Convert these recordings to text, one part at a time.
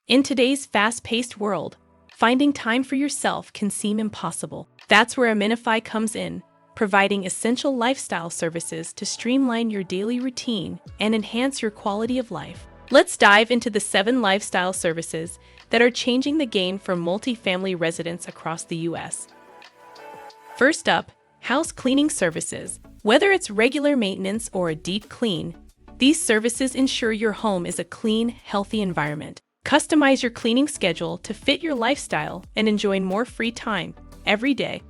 In today's fast-paced world, finding time for yourself can seem impossible. That's where Amenify comes in, providing essential lifestyle services to streamline your daily routine and enhance your quality of life. Let's dive into the 7 lifestyle services that are changing the game for multifamily residents across the U.S. First up, house cleaning services. Whether it's regular maintenance or a deep clean, these services ensure your home is a clean, healthy environment. Customize your cleaning schedule to fit your lifestyle and enjoy more free time every day.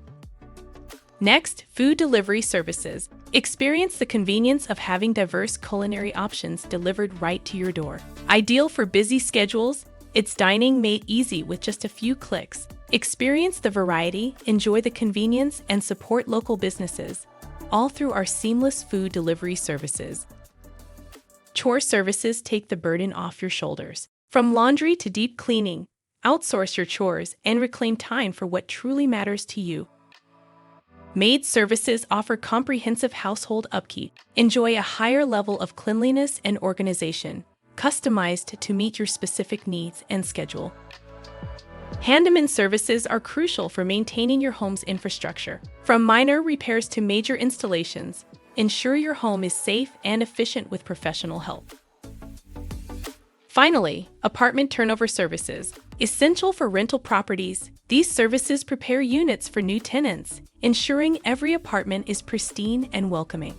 Next, food delivery services. Experience the convenience of having diverse culinary options delivered right to your door. Ideal for busy schedules, it's dining made easy with just a few clicks. Experience the variety, enjoy the convenience, and support local businesses, all through our seamless food delivery services. Chore services take the burden off your shoulders. From laundry to deep cleaning, outsource your chores and reclaim time for what truly matters to you. Maid services offer comprehensive household upkeep. Enjoy a higher level of cleanliness and organization, customized to meet your specific needs and schedule. Handyman services are crucial for maintaining your home's infrastructure. From minor repairs to major installations, ensure your home is safe and efficient with professional help. Finally, apartment turnover services. Essential for rental properties, these services prepare units for new tenants, ensuring every apartment is pristine and welcoming.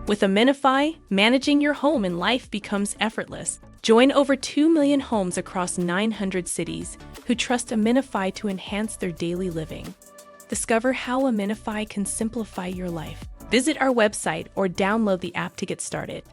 With Amenify, managing your home and life becomes effortless. Join over 2 million homes across 900 cities who trust Amenify to enhance their daily living. Discover how Amenify can simplify your life. Visit our website or download the app to get started.